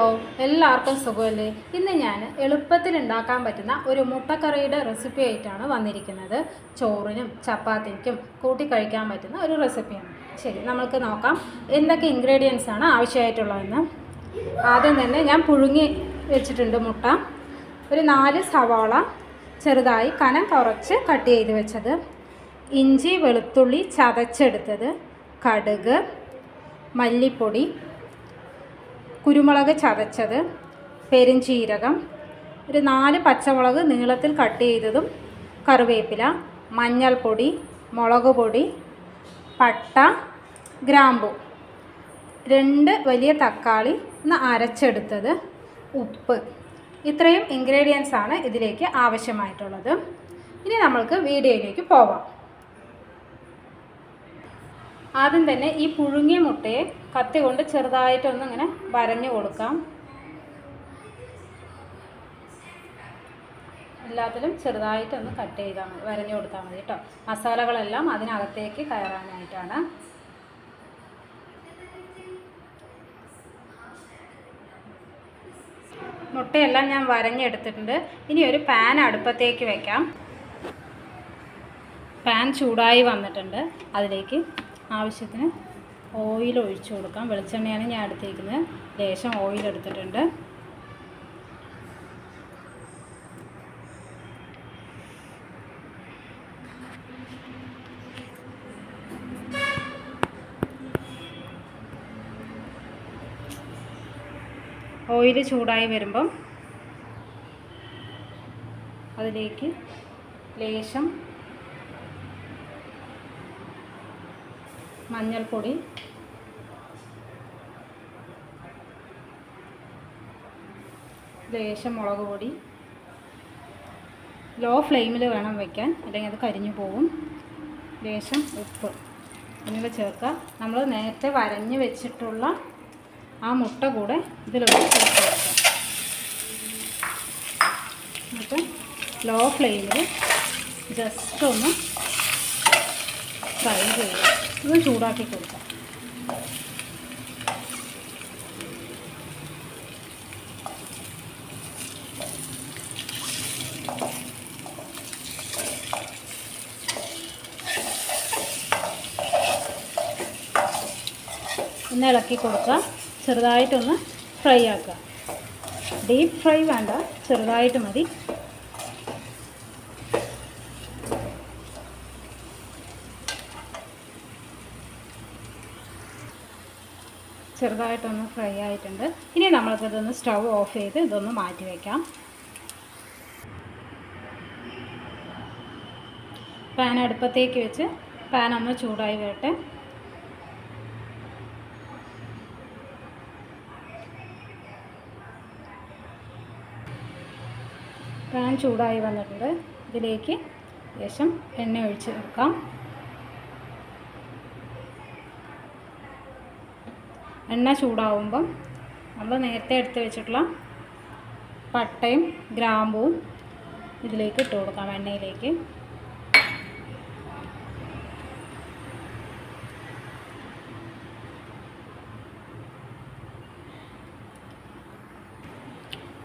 എല്ലാവർക്കും സുഖമല്ലേ? ഇന്ന് ഞാൻ എളുപ്പത്തിൽ ഉണ്ടാക്കാൻ പറ്റുന്ന ഒരു മുട്ടക്കറിയുടെ റെസിപ്പി ആയിട്ടാണ് വന്നിരിക്കുന്നത്. ചോറിനും ചപ്പാത്തിക്കും കൂട്ടി കഴിക്കാൻ പറ്റുന്ന ഒരു റെസിപ്പിയാണ്. ശരി, നമുക്ക് നോക്കാം എന്തൊക്കെ ഇൻഗ്രീഡിയൻസ് ആണ് ആവശ്യമായിട്ടുള്ളതെന്ന്. ആദ്യം തന്നെ ഞാൻ പുഴുങ്ങി വെച്ചിട്ടുണ്ട് മുട്ട. ഒരു 4 സവാള ചെറുതായി കനം കുറച്ച് കട്ട് ചെയ്ത് വെച്ചത്, ഇഞ്ചി വെളുത്തുള്ളി ചതച്ചെടുത്തത്, കടുക്, മല്ലിപ്പൊടി, കുരുമുളക് ചതച്ചത്, പെരുംജീരകം, ഒരു 4 പച്ചമുളക് നീളത്തിൽ കട്ട് ചെയ്തതും, കറിവേപ്പില, മഞ്ഞൾപ്പൊടി, മുളക് പൊടി, പട്ട, ഗ്രാമ്പു, 2 വലിയ തക്കാളി ഒന്ന് അരച്ചെടുത്തത്, ഉപ്പ്. ഇത്രയും ഇൻഗ്രീഡിയൻസ് ആണ് ഇതിലേക്ക് ആവശ്യമായിട്ടുള്ളത്. ഇനി നമ്മൾക്ക് വീഡിയോയിലേക്ക് പോവാം. ആദ്യം തന്നെ ഈ പുഴുങ്ങിയ മുട്ടയെ കത്തി കൊണ്ട് ചെറുതായിട്ടൊന്ന് ഇങ്ങനെ വരഞ്ഞു കൊടുക്കാം. എല്ലാത്തിലും ചെറുതായിട്ടൊന്ന് കട്ട് ചെയ്താൽ മതി, വരഞ്ഞു കൊടുത്താൽ മതി കേട്ടോ. മസാലകളെല്ലാം അതിനകത്തേക്ക് കയറാനായിട്ടാണ്. മുട്ടയെല്ലാം ഞാൻ വരഞ്ഞെടുത്തിട്ടുണ്ട്. ഇനി ഒരു പാൻ അടുപ്പത്തേക്ക് വയ്ക്കാം. പാൻ ചൂടായി വന്നിട്ടുണ്ട്. അതിലേക്ക് ആവശ്യത്തിന് ഓയിൽ ഒഴിച്ചു കൊടുക്കാം. വെളിച്ചെണ്ണയാണ് ഞാൻ എടുത്തേക്കുന്നത്. ലേശം ഓയിൽ എടുത്തിട്ടുണ്ട്. ഓയിൽ ചൂടായി വരുമ്പം അതിലേക്ക് ലേശം മഞ്ഞൾപ്പൊടി, ലേശം മുളക് പൊടി, ലോ ഫ്ലെയിമിൽ വേണം വയ്ക്കാൻ, അല്ലെങ്കിൽ അത് കരിഞ്ഞു പോകും, ലേശം ഉപ്പ് എന്നിവ ചേർക്കുക. നമ്മൾ നേരത്തെ വരഞ്ഞ് വെച്ചിട്ടുള്ള ആ മുട്ട കൂടെ ഇതിലൊഴിച്ച് ചേർക്കുക. എന്നിട്ട് ലോ ഫ്ലെയിമിൽ ജസ്റ്റ് ഒന്ന് ഫ്രൈ ചെയ്യുക. ഇത് ചൂടാക്കി കൊടുക്കാം. ഒന്ന് ഇളക്കി കൊടുക്കുക. ചെറുതായിട്ടൊന്ന് ഫ്രൈ ആക്കുക. ഡീപ്പ് ഫ്രൈ വേണ്ട, ചെറുതായിട്ട് മതി. ചെറുതായിട്ടൊന്ന് ഫ്രൈ ആയിട്ടുണ്ട്. ഇനി നമ്മൾക്കിതൊന്ന് സ്റ്റൗ ഓഫ് ചെയ്ത് ഇതൊന്ന് മാറ്റി വയ്ക്കാം. പാൻ അടുപ്പത്തേക്ക് വെച്ച് പാൻ ഒന്ന് ചൂടായി വരട്ടെ. പാൻ ചൂടായി വന്നിട്ടുണ്ട്. ഇതിലേക്ക് ലേശം എണ്ണ ഒഴിച്ച് വെക്കാം. എണ്ണ ചൂടാവുമ്പം നമ്മൾ നേരത്തെ എടുത്ത് വെച്ചിട്ടുള്ള പട്ടയും ഗ്രാമ്പുവും ഇതിലേക്ക് ഇട്ട് കൊടുക്കാം. എണ്ണയിലേക്ക്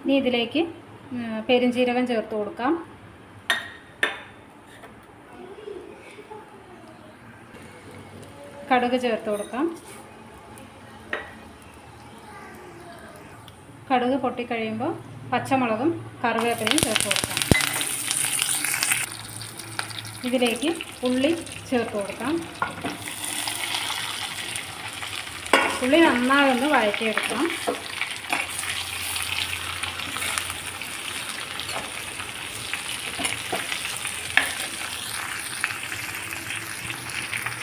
ഇനി ഇതിലേക്ക് പെരുംജീരകം ചേർത്ത് കൊടുക്കാം. കടുക് ചേർത്ത് കൊടുക്കാം. കടുക് പൊട്ടിക്കഴിയുമ്പോൾ പച്ചമുളകും കറിവേപ്പിലയും ചേർത്ത് കൊടുക്കാം. ഇതിലേക്ക് ഉള്ളി ചേർത്ത് കൊടുക്കാം. ഉള്ളി നന്നായി ഒന്ന് വഴറ്റിയെടുക്കണം.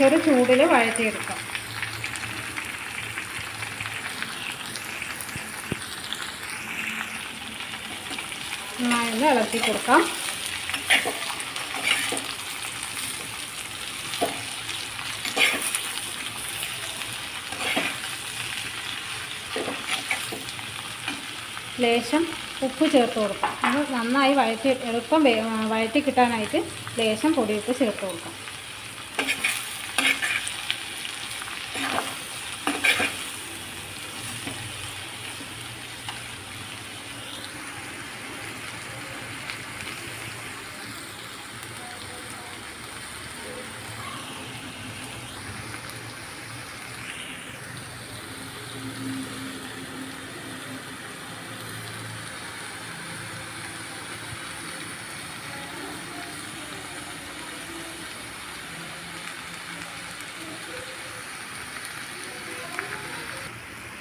ചെറു ചൂടിൽ വഴറ്റിയെടുക്കാം. നന്നായി ഇളക്കി കൊടുക്കാം. ലേശം ഉപ്പ് ചേർത്ത് കൊടുക്കാം. അത് നന്നായി എളുപ്പം വഴറ്റി കിട്ടാനായിട്ട് ലേശം പൊടിയുപ്പ് ചേർത്ത് കൊടുക്കാം.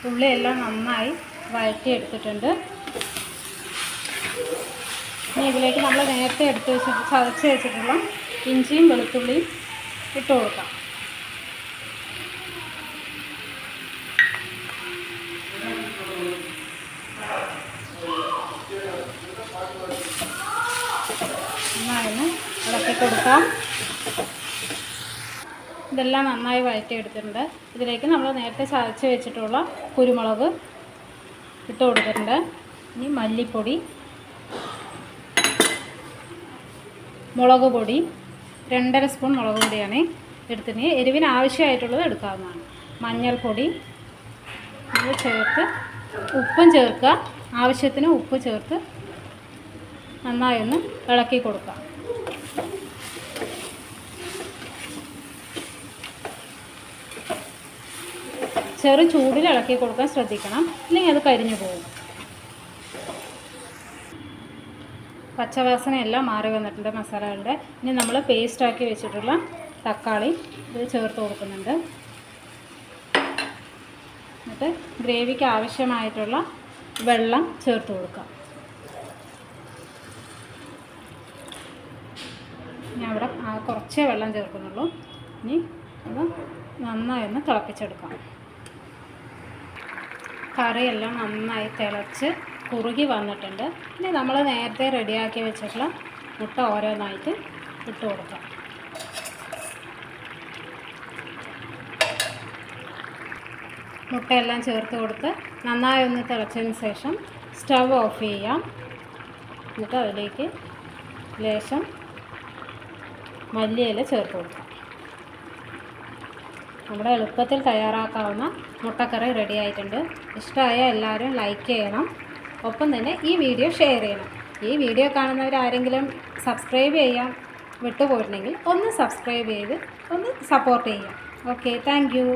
ഉള്ളിയെല്ലാം നന്നായി വഴറ്റിയെടുത്തിട്ടുണ്ട്. ഇനി ഇതിലേക്ക് നമ്മൾ നേരത്തെ എടുത്ത് വെച്ചിട്ട് ചതച്ച് വെച്ചിട്ടുള്ള ഇഞ്ചിയും വെളുത്തുള്ളിയും ഇട്ട് കൊടുക്കാം. നന്നായി ഇളക്കി കൊടുക്കാം. ഇതെല്ലാം നന്നായി വഴറ്റിയെടുത്തിട്ടുണ്ട്. ഇതിലേക്ക് നമ്മൾ നേരത്തെ ചതച്ച് വെച്ചിട്ടുള്ള കുരുമുളക് ഇട്ട് കൊടുത്തിട്ടുണ്ട്. ഇനി മല്ലിപ്പൊടി, മുളക് പൊടി 2.5 സ്പൂൺ മുളക് പൊടിയാണ് എടുത്തിട്ട് എരിവിന് ആവശ്യമായിട്ടുള്ളത് എടുക്കാവുന്നതാണ്. മഞ്ഞൾപ്പൊടി ഇത് ചേർത്ത് ഉപ്പും ചേർക്കുക. ആവശ്യത്തിന് ഉപ്പ് ചേർത്ത് നന്നായി ഒന്ന് ഇളക്കി കൊടുക്കാം. ചെറു ചൂടിൽ ഇളക്കി കൊടുക്കാൻ ശ്രദ്ധിക്കണം, ഇല്ലെങ്കിൽ അത് കരിഞ്ഞു പോകും. പച്ചവാസനയെല്ലാം മാറി വന്നിട്ടുണ്ട് മസാലകളുടെ. ഇനി നമ്മൾ പേസ്റ്റാക്കി വെച്ചിട്ടുള്ള തക്കാളി ഇത് ചേർത്ത് കൊടുക്കുന്നുണ്ട്. എന്നിട്ട് ഗ്രേവിക്ക് ആവശ്യമായിട്ടുള്ള വെള്ളം ചേർത്ത് കൊടുക്കാം. ഞാൻ ഇവിടെ കുറച്ചേ വെള്ളം ചേർക്കുന്നുള്ളൂ. ഇനി അത് നന്നായി ഒന്ന് തിളപ്പിച്ചെടുക്കാം. കറിയെല്ലാം നന്നായി തിളച്ച് കുറുകി വന്നിട്ടുണ്ട്. ഇനി നമ്മൾ നേരത്തെ റെഡിയാക്കി വെച്ചിട്ടുള്ള മുട്ട ഓരോന്നായിട്ട് ഇട്ട് കൊടുക്കാം. മുട്ടയെല്ലാം ചേർത്ത് കൊടുത്ത് നന്നായി ഒന്ന് തിളച്ചതിന് ശേഷം സ്റ്റവ് ഓഫ് ചെയ്യാം. എന്നിട്ട് അതിലേക്ക് ലേശം മല്ലിയില ചേർത്ത് കൊടുക്കാം. നമ്മുടെ എളുപ്പത്തിൽ തയ്യാറാക്കാവുന്ന മുട്ടക്കറി റെഡി ആയിട്ടുണ്ട്. ഇഷ്ടമായ എല്ലാവരും ലൈക്ക് ചെയ്യണം. ഒപ്പം തന്നെ ഈ വീഡിയോ ഷെയർ ചെയ്യണം. ഈ വീഡിയോ കാണുന്നവരാരെങ്കിലും സബ്സ്ക്രൈബ് ചെയ്യാൻ വിട്ടുപോയിട്ടുണ്ടെങ്കിൽ ഒന്ന് സബ്സ്ക്രൈബ് ചെയ്ത് ഒന്ന് സപ്പോർട്ട് ചെയ്യാം. Okay, thank you.